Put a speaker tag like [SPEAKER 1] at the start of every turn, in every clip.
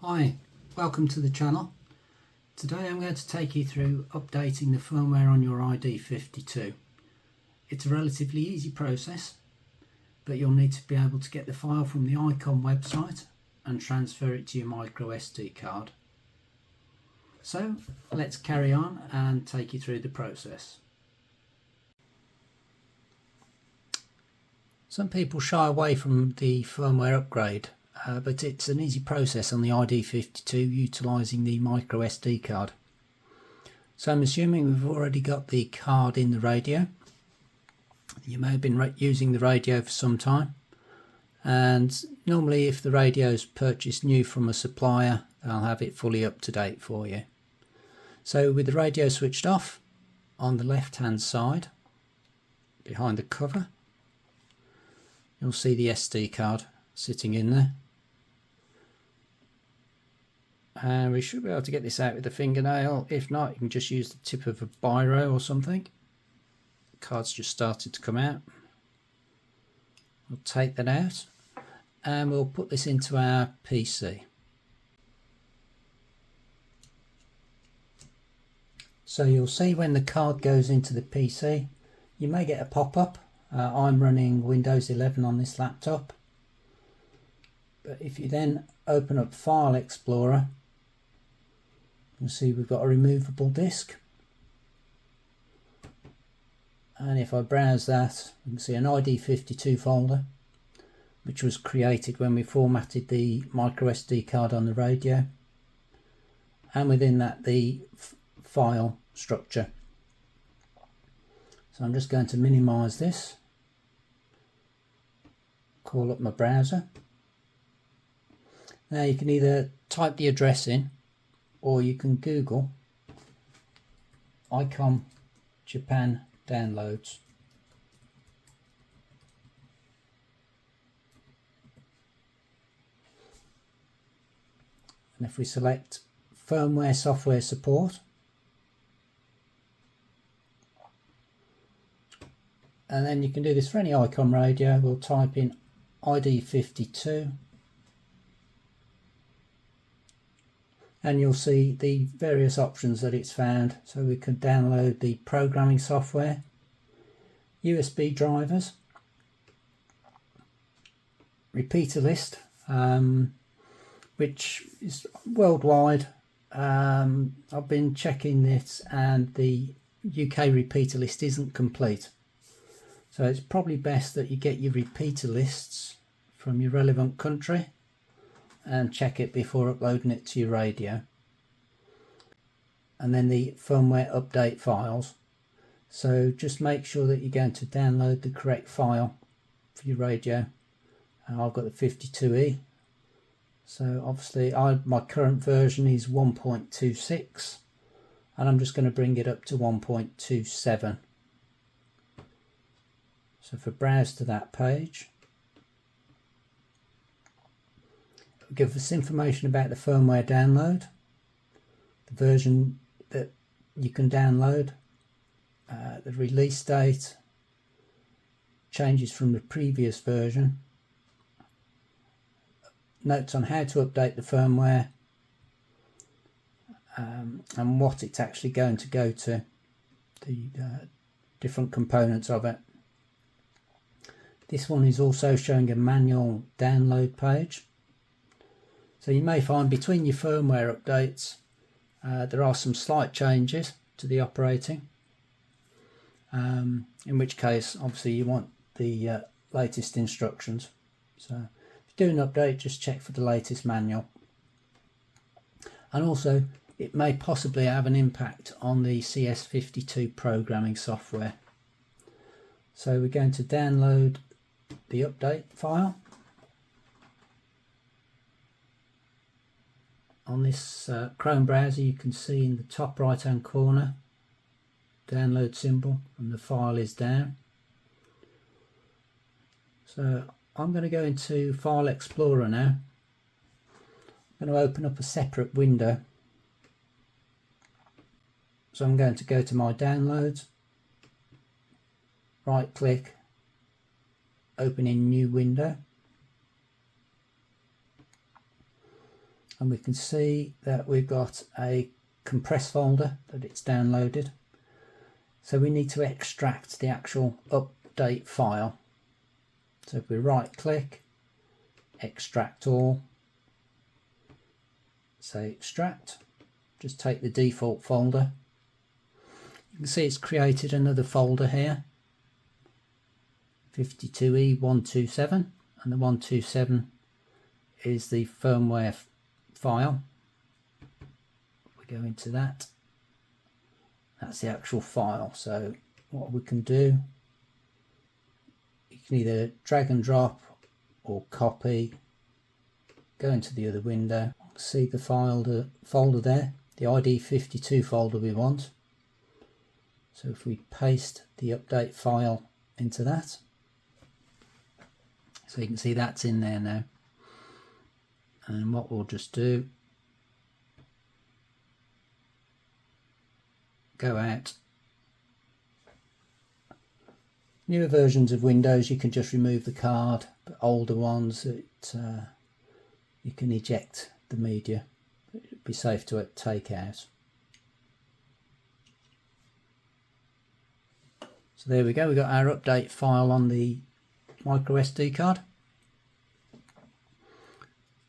[SPEAKER 1] Hi, welcome to the channel. Today I'm going to take you through updating the firmware on your ID-52. It's a relatively easy process, but you'll need to be able to get the file from the Icom website and transfer it to your micro SD card. So let's carry on and take you through the process. Some people shy away from the firmware upgrade, but it's an easy process on the ID-52 utilising the micro SD card. So I'm assuming we've already got the card in the radio. You may have been using the radio for some time, and normally if the radio is purchased new from a supplier, they'll have it fully up to date for you. So with the radio switched off, on the left hand side behind the cover you'll see the SD card sitting in there. And we should be able to get this out with a fingernail. If not, you can just use the tip of a biro or something. The card's just started to come out. We'll take that out and we'll put this into our PC. So you'll see when the card goes into the PC, you may get a pop-up. I'm running Windows 11 on this laptop. But if you then open up File Explorer, you'll see we've got a removable disk, and if I browse that, you can see an ID-52 folder which was created when we formatted the micro SD card on the radio, and within that the file structure. So I'm just going to minimize this, call up my browser. Now you can either type the address in, or you can Google Icom Japan downloads. And if we select firmware software support, and then you can do this for any Icom radio, we'll type in ID-52. And you'll see the various options that it's found. So we can download the programming software, USB drivers, repeater list, which is worldwide. I've been checking this and the UK repeater list isn't complete. So it's probably best that you get your repeater lists from your relevant country and check it before uploading it to your radio. And then the firmware update files. So just make sure that you're going to download the correct file for your radio. I've got the 52E. So obviously my current version is 1.26 and I'm just going to bring it up to 1.27. So if I browse to that page, it'll give us information about the firmware download, the version that you can download, the release date, changes from the previous version, notes on how to update the firmware, and what it's actually going to go to, the different components of it. This one is also showing a manual download page. So you may find between your firmware updates there are some slight changes to the operating, in which case obviously you want the latest instructions. So if you do an update, just check for the latest manual. And also it may possibly have an impact on the CS52 programming software. So we're going to download the update file. On this Chrome browser you can see in the top right hand corner download symbol and the file is down. So I'm going to go into File Explorer now. I'm going to open up a separate window. So I'm going to go to my downloads, right click, open in new window. and we can see that we've got a compressed folder that it's downloaded. So we need to extract the actual update file. So if we right click, extract all, say extract, just take the default folder. You can see it's created another folder here, 52E127, and the 127 is the firmware file. We go into that, that's the actual file. So what we can do, you can either drag and drop or copy, go into the other window, see the folder there, the ID-52 folder we want. So if we paste the update file into that, so you can see that's in there now. And what we'll just do, go out. Newer versions of Windows you can just remove the card, but older ones you can eject the media. It'd be safe to take out. So there we go, we've got our update file on the micro SD card.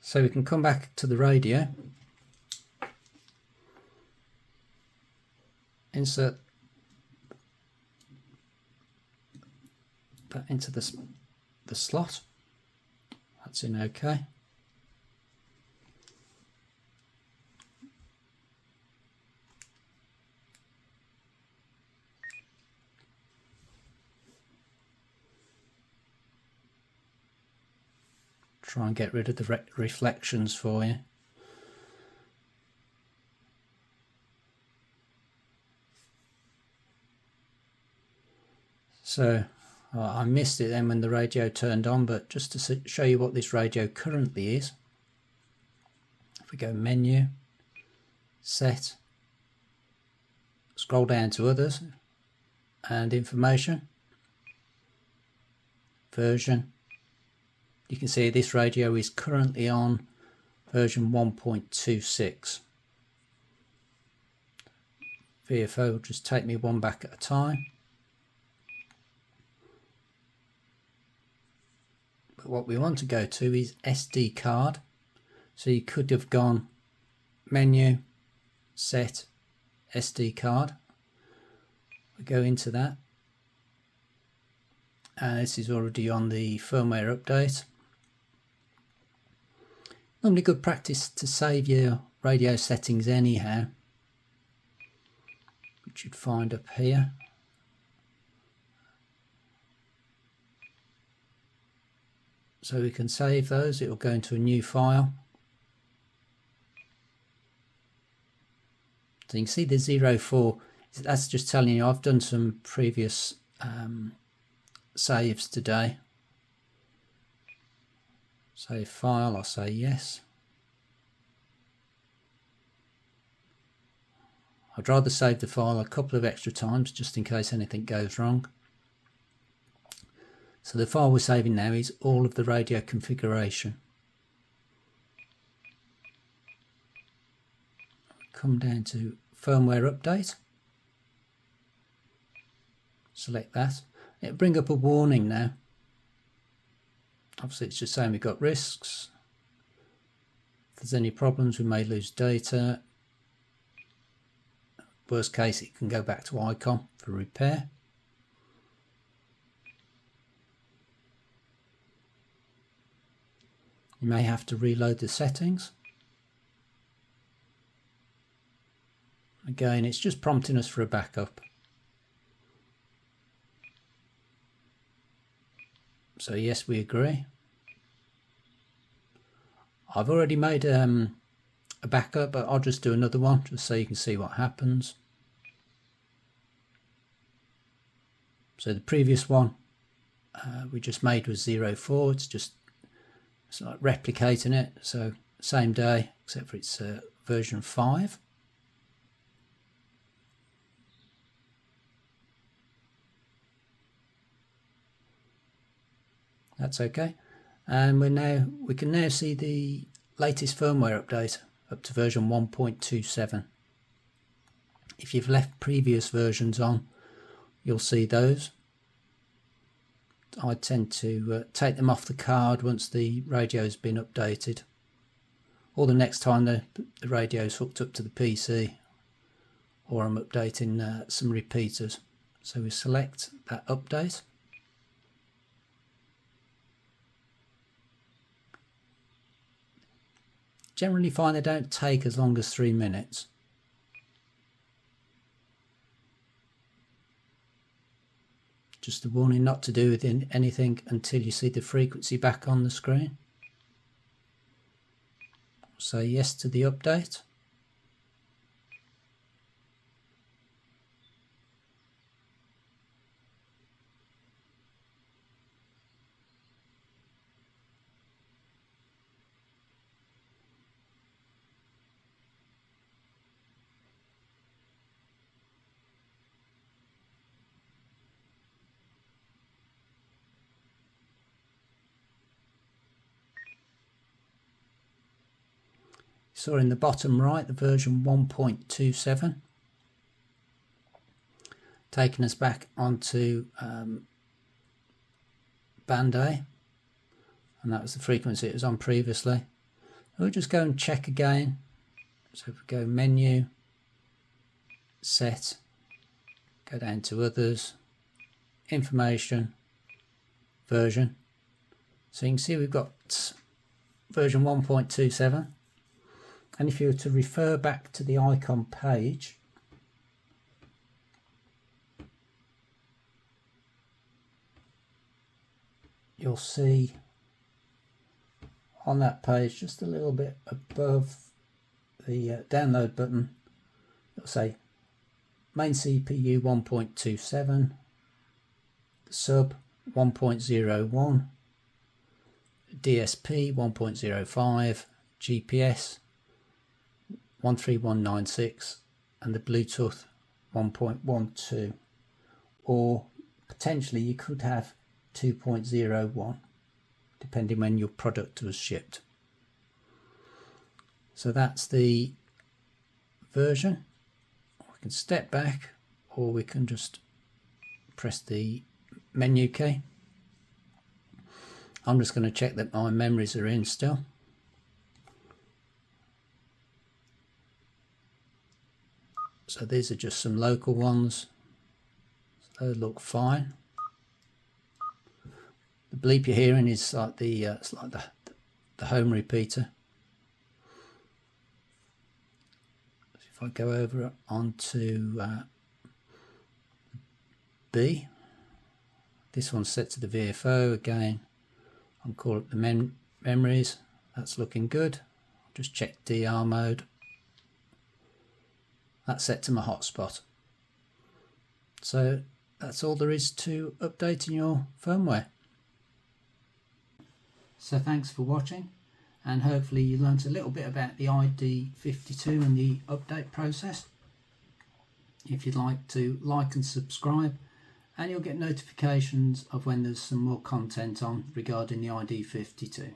[SPEAKER 1] So we can come back to the radio, insert that into the slot, that's in OK. Try and get rid of the reflections for you. So I missed it then when the radio turned on, but just to show you what this radio currently is, if we go menu, set, scroll down to others and information, version, you can see this radio is currently on version 1.26. VFO will just take me one back at a time. But what we want to go to is SD card. So you could have gone menu, set, SD card. We go into that. And this is already on the firmware update. Normally good practice to save your radio settings anyhow, which you'd find up here. So we can save those, it will go into a new file. So you can see the 04, that's just telling you I've done some previous saves today. Save file, I'll say yes. I'd rather save the file a couple of extra times just in case anything goes wrong. So the file we're saving now is all of the radio configuration. Come down to firmware update. Select that. It'll bring up a warning now. Obviously it's just saying we've got risks. If there's any problems we may lose data. Worst case it can go back to Icom for repair. You may have to reload the settings. Again, it's just prompting us for a backup. So yes, we agree. I've already made a backup, but I'll just do another one just so you can see what happens. So the previous one we just made was 04. It's like replicating it. So same day, except for it's version 5. That's okay. And we can now see the latest firmware update up to version 1.27. If you've left previous versions on, you'll see those. I tend to take them off the card once the radio's been updated, or the next time the radio's hooked up to the PC, or I'm updating some repeaters. So we select that update. Generally find they don't take as long as 3 minutes. Just a warning not to do with anything until you see the frequency back on the screen. Say yes to the update. So in the bottom right, the version 1.27, taking us back onto band A, and that was the frequency it was on previously. We'll just go and check again. So if we go menu, set, go down to others, information, version. So you can see we've got version 1.27. And if you were to refer back to the Icom page, you'll see on that page, just a little bit above the download button, it'll say main CPU 1.27, sub 1.01, DSP 1.05, GPS 13196, and the Bluetooth 1.12, or potentially you could have 2.01 depending when your product was shipped. So that's the version. We can step back, or we can just press the menu key. I'm just going to check that my memories are in still. So these are just some local ones. So they look fine. The bleep you're hearing is like it's like the home repeater. So if I go over onto B, this one's set to the VFO again. I'll call it the memories. That's looking good. I'll just check DR mode. That's set to my hotspot. So that's all there is to updating your firmware. So thanks for watching, and hopefully you learnt a little bit about the ID-52 and the update process. If you'd like to like and subscribe, and you'll get notifications of when there's some more content on regarding the ID-52.